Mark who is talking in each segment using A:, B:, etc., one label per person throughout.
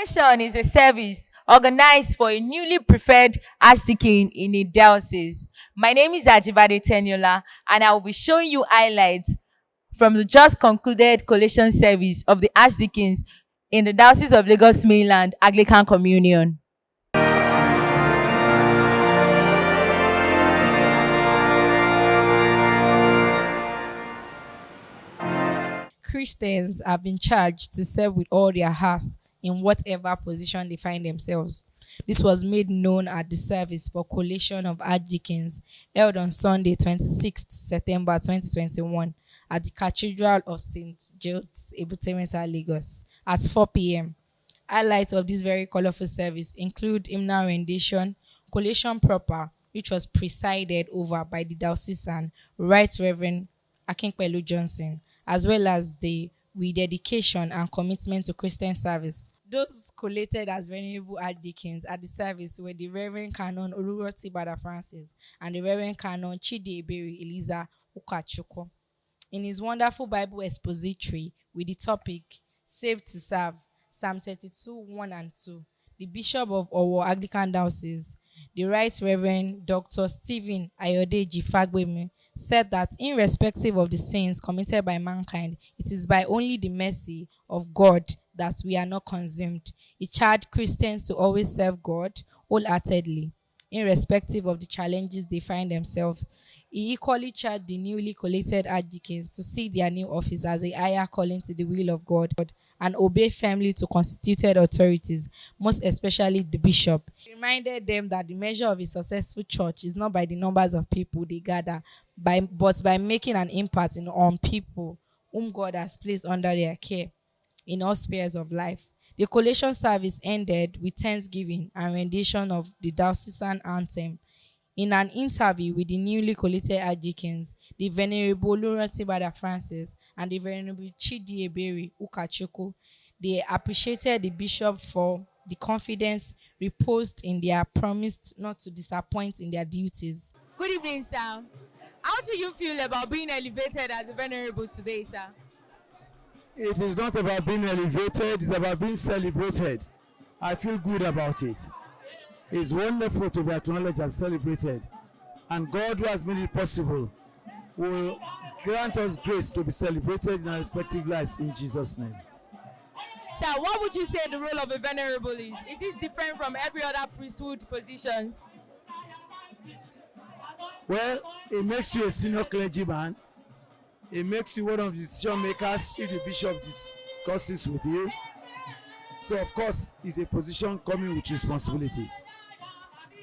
A: Collation is a service organized for a newly preferred Archdeacon in a diocese. My name is Ajibade Teniola, and I will be showing you highlights from the just concluded collation service of the Archdeacons in the Diocese of Lagos Mainland Anglican Communion.
B: Christians have been charged to serve with all their heart in whatever position they find themselves. This was made known at the service for collation of Archdeacons held on Sunday, 26th September 2021 at the Cathedral of St. Jude's, Ebutemeta, Lagos at 4 p.m. Highlights of this very colorful service include hymnal rendition, collation proper, which was presided over by the diocesan Right Reverend Akinpelu Johnson, as well as the rededication and commitment to Christian service. Those collated as venerable Archdeacons at the service were the Reverend Canon Oluroti Bada Francis and the Reverend Canon Chidi Eberi Eliza Ukachukwu. In his wonderful Bible expository with the topic Saved to Serve, Psalm 32, 1 and 2, the Bishop of Owo Anglican Diocese, the Right Reverend Dr. Stephen Ayodeji Fagbemi, said that irrespective of the sins committed by mankind, it is by only the mercy of God that we are not consumed. He charged Christians to always serve God wholeheartedly, irrespective of the challenges they find themselves. He equally charged the newly collated Archdeacons to see their new office as a higher calling to the will of God and obey firmly to constituted authorities, most especially the bishop. He reminded them that the measure of a successful church is not by the numbers of people they gather, but by making an impact on people whom God has placed under their care in all spheres of life. The collation service ended with thanksgiving and rendition of the diocesan anthem. In an interview with the newly collated Archdeacons, the venerable Oluroti Bada Francis and the venerable Chidi Eberi Ukachukwu, they appreciated the bishop for the confidence reposed in their promise not to disappoint in their duties.
A: Good evening, sir. How do you feel about being elevated as a venerable today, sir?
C: It is not about being elevated, it's about being celebrated. I feel good about it. It's wonderful to be acknowledged and celebrated. And God, who has made it possible, will grant us grace to be celebrated in our respective lives in Jesus' name.
A: Sir, what would you say the role of a venerable is? Is this different from every other priesthood positions?
C: Well, it makes you a senior clergyman. It makes you one of the decision makers if the bishop discusses with you. So, of course, it's a position coming with responsibilities.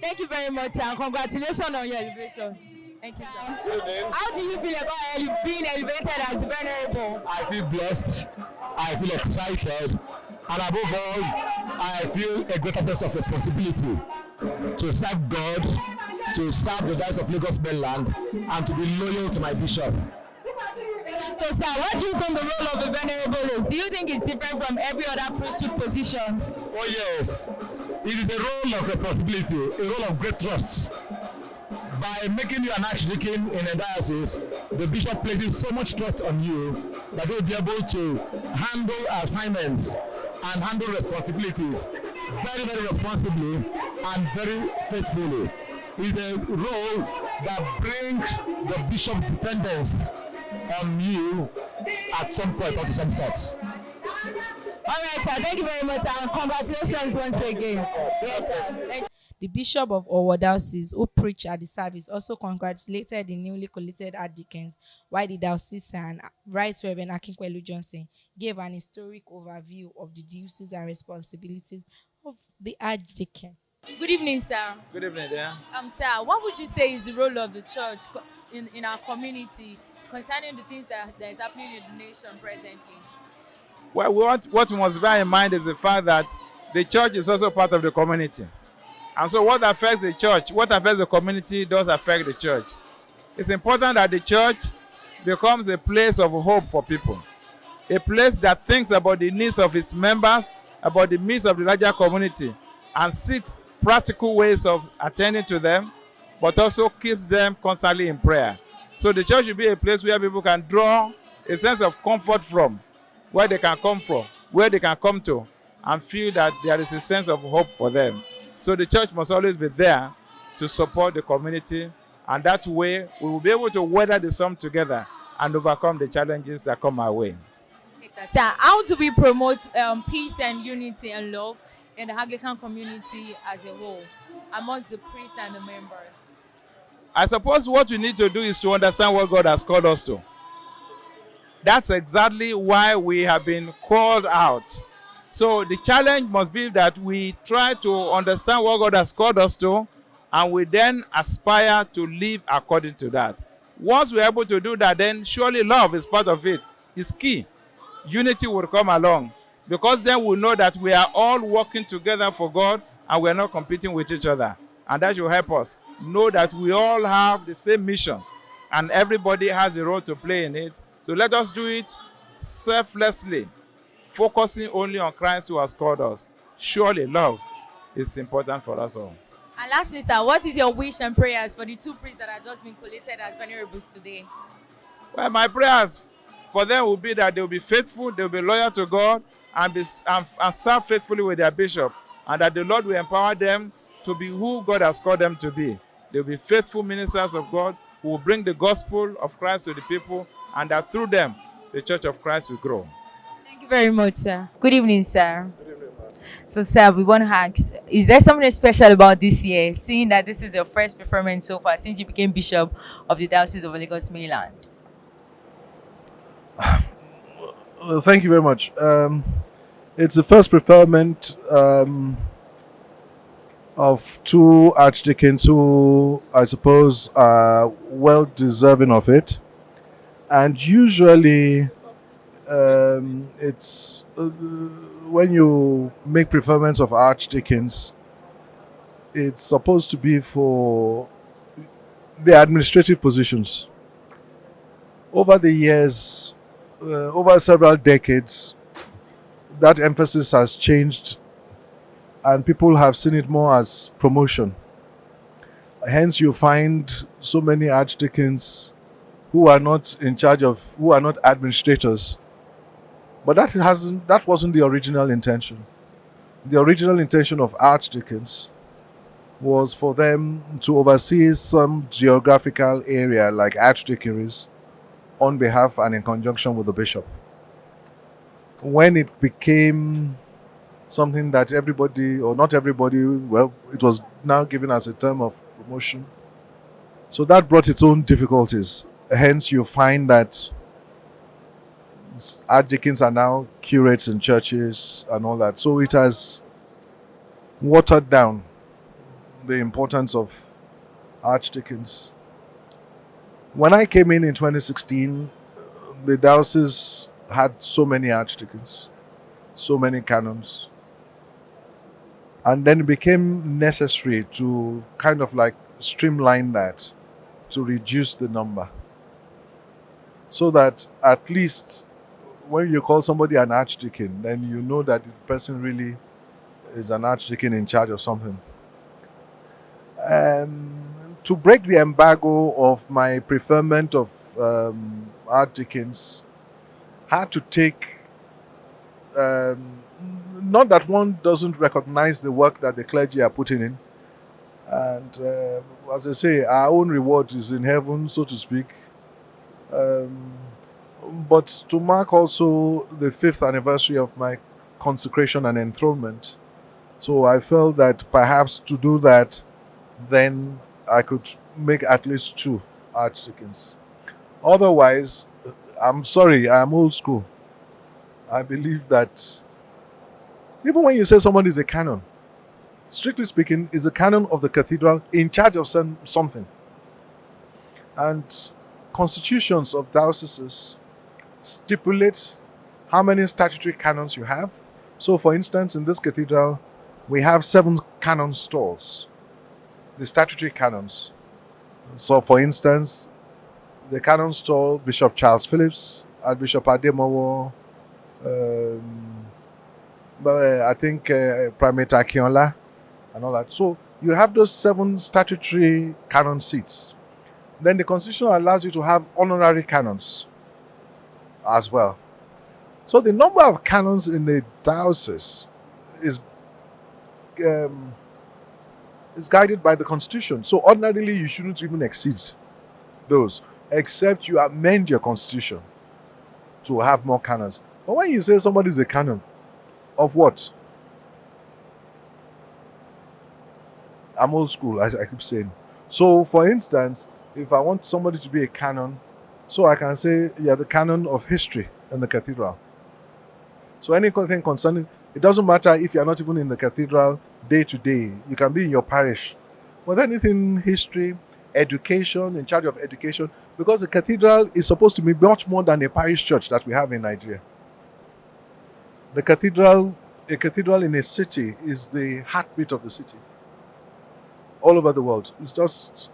A: Thank you very much, and congratulations on your elevation. Thank you, sir.
D: Good evening.
A: How do you feel about being elevated as a venerable?
D: I feel blessed. I feel excited. And above all, I feel a greater sense of responsibility to serve God, to serve the Diocese of Lagos Mainland, and to be loyal to my bishop.
A: So, sir, what do you think the role of a venerable is? Do you think it's different from every other priesthood positions?
D: Oh yes, it is a role of responsibility, a role of great trust. By making you an archdeacon in a diocese, the bishop places so much trust on you that you will be able to handle assignments and handle responsibilities very, very responsibly and very faithfully. It is a role that brings the bishop's dependence on you at some point or to some sort.
A: All right, sir. Thank you very much, and congratulations once again. Yes, sir. Thank you.
B: The Bishop of Owo Diocese, who preached at the service, also congratulated the newly collated Archdeacons, while the diocesan Right Reverend Akinpelu Johnson gave an historic overview of the duties and responsibilities of the Archdeacon.
A: Good evening, sir.
E: Good evening, dear.
A: Sir, what would you say is the role of the church in our community concerning the things that is happening in the nation presently?
E: Well, what we must bear in mind is the fact that the church is also part of the community. And so what affects the church, what affects the community does affect the church. It's important that the church becomes a place of hope for people, a place that thinks about the needs of its members, about the needs of the larger community, and seeks practical ways of attending to them, but also keeps them constantly in prayer. So the church should be a place where people can draw a sense of comfort from, where they can come from, where they can come to, and feel that there is a sense of hope for them. So the church must always be there to support the community, and that way we will be able to weather the storm together and overcome the challenges that come our way.
A: Okay, sir, how do we promote peace and unity and love in the Anglican community as a whole, amongst the priests and the members?
E: I suppose what we need to do is to understand what God has called us to. That's exactly why we have been called out. So the challenge must be that we try to understand what God has called us to, and we then aspire to live according to that. Once we're able to do that, then surely love is part of it. It's key. Unity will come along, because then we know that we are all working together for God and we're not competing with each other. And that will help us know that we all have the same mission and everybody has a role to play in it. So let us do it selflessly, focusing only on Christ who has called us. Surely love is important for us all.
A: And lastly, sir, what is your wish and prayers for the two priests that have just been collated as venerables today?
E: Well, my prayers for them will be that they will be faithful, they will be loyal to God, and serve faithfully with their bishop, and that the Lord will empower them to be who God has called them to be. They will be faithful ministers of God who will bring the gospel of Christ to the people, and that through them, the Church of Christ will grow.
A: Thank you very much, sir. Good evening, sir. So, sir, we want to ask, is there something special about this year, seeing that this is your first performance so far since you became Bishop of the Diocese of Lagos, Maryland?
F: Well, thank you very much. It's the first preferment of two archdeacons who I suppose are well deserving of it. And usually it's when you make preferments of archdeacons, it's supposed to be for the administrative positions. Over the years, over several decades, that emphasis has changed and people have seen it more as promotion. Hence, you find so many archdeacons who are not in charge of, who are not administrators. But that wasn't the original intention. The original intention of archdeacons was for them to oversee some geographical area like archdeaconries on behalf and in conjunction with the bishop. When it became something that everybody, or not everybody, well, it was now given as a term of promotion. So that brought its own difficulties. Hence, you find that archdeacons are now curates in churches and all that. So it has watered down the importance of archdeacons. When I came in 2016, the diocese had so many archdeacons, so many canons. And then it became necessary to kind of like streamline that, to reduce the number. So that at least when you call somebody an archdeacon, then you know that the person really is an archdeacon in charge of something. To break the embargo of my preferment of archdeacons, had to take, not that one doesn't recognize the work that the clergy are putting in, and as I say, our own reward is in heaven, so to speak. But to mark also the 5th anniversary of my consecration and enthronement, so I felt that perhaps to do that, then I could make at least 2 archdeacons. Otherwise, I'm sorry, I'm old school. I believe that even when you say someone is a canon, strictly speaking, is a canon of the cathedral in charge of something. And constitutions of dioceses stipulate how many statutory canons you have. So, for instance, in this cathedral, we have 7 canon stalls, the statutory canons. So, for instance, the canon stall, Bishop Charles Phillips, Archbishop Ademowo, I think Primate Akinola, and all that. So, you have those 7 statutory canon seats. Then the Constitution allows you to have honorary canons as well. So the number of canons in the diocese is um, is guided by the constitution. So ordinarily, you shouldn't even exceed those, except you amend your constitution to have more canons. But when you say somebody is a canon of what? I'm old school, as I keep saying. So, for instance, if I want somebody to be a canon, so I can say, yeah, the canon of history in the cathedral. So anything concerning, it doesn't matter if you're not even in the cathedral day to day. You can be in your parish. But anything history, education, in charge of education, because the cathedral is supposed to be much more than a parish church that we have in Nigeria. A cathedral in a city is the heartbeat of the city. All over the world. It's just,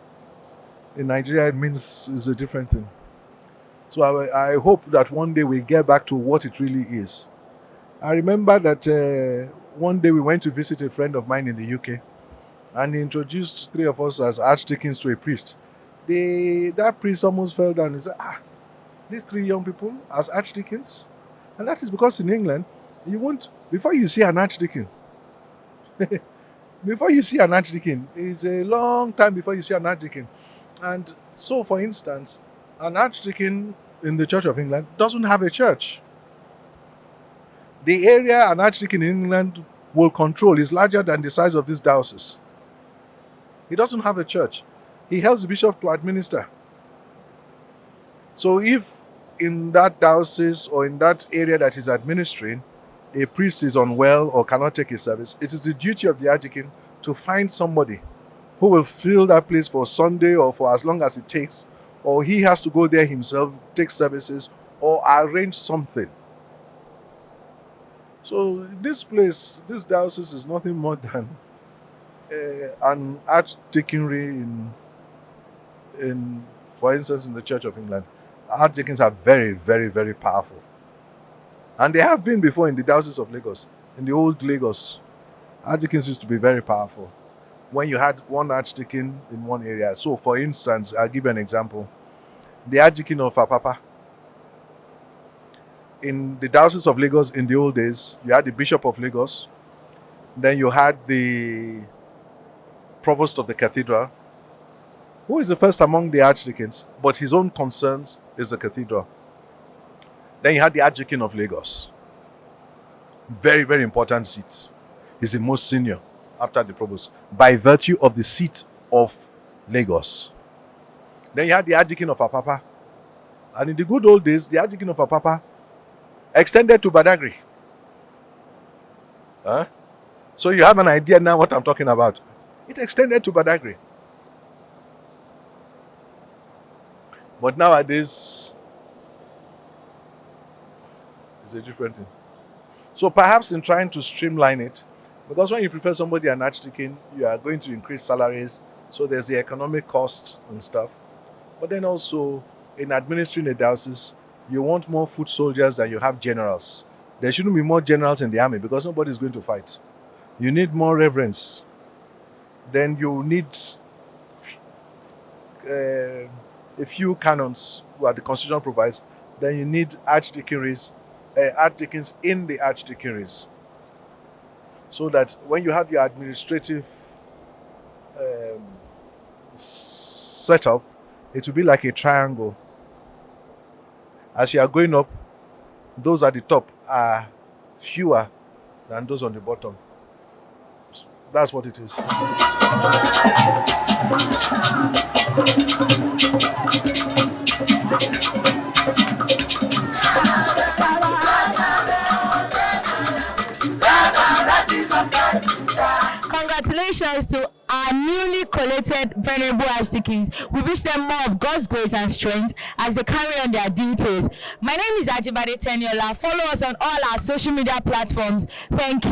F: in Nigeria, it means it's a different thing. So I hope that one day we get back to what it really is. I remember that one day we went to visit a friend of mine in the UK, and he introduced three of us as archdeacons to a priest. That priest almost fell down and said, these three young people as archdeacons? And that is because in England, you won't, before you see an archdeacon, it's a long time before you see an archdeacon. And so, for instance, an archdeacon in the Church of England doesn't have a church. The area an archdeacon in England will control is larger than the size of this diocese. He doesn't have a church. He helps the bishop to administer. So if in that diocese or in that area that he's administering, a priest is unwell or cannot take his service, it is the duty of the archdeacon to find somebody who will fill that place for Sunday or for as long as it takes, or he has to go there himself, take services, or arrange something. So this place, this diocese is nothing more than an archdeaconry in, for instance, in the Church of England. Archdeacons are very, very, very powerful. And they have been before in the Diocese of Lagos. In the old Lagos, archdeacons used to be very powerful. When you had one archdeacon in one area. So, for instance, I'll give you an example. The Archdeacon of Apapa. In the Diocese of Lagos in the old days, you had the Bishop of Lagos. Then you had the Provost of the Cathedral, who is the first among the archdeacons, but his own concerns is the cathedral. Then you had the Archdeacon of Lagos. Very, very important seat. He's the most senior after the provost, by virtue of the seat of Lagos. Then you had the Archdeacon of Apapa. And in the good old days, the Archdeacon of Apapa extended to Badagry. So you have an idea now what I'm talking about. It extended to Badagry. But nowadays, it's a different thing. So perhaps in trying to streamline it, because when you prefer somebody an archdeacon, you are going to increase salaries, so there's the economic cost and stuff. But then also, in administering a diocese, you want more foot soldiers than you have generals. There shouldn't be more generals in the army because nobody is going to fight. You need more reverends. Then you need a few canons what the constitution provides. Then you need archdeaconries, archdeacons in the archdeaconries. So that when you have your administrative setup, it will be like a triangle. As you are going up, those at the top are fewer than those on the bottom. That's what it is.
A: Congratulations to our newly collated venerable Archdeacons. We wish them more of God's grace and strength as they carry on their duties. My name is Ajibade Teniola. Follow us on all our social media platforms. Thank you.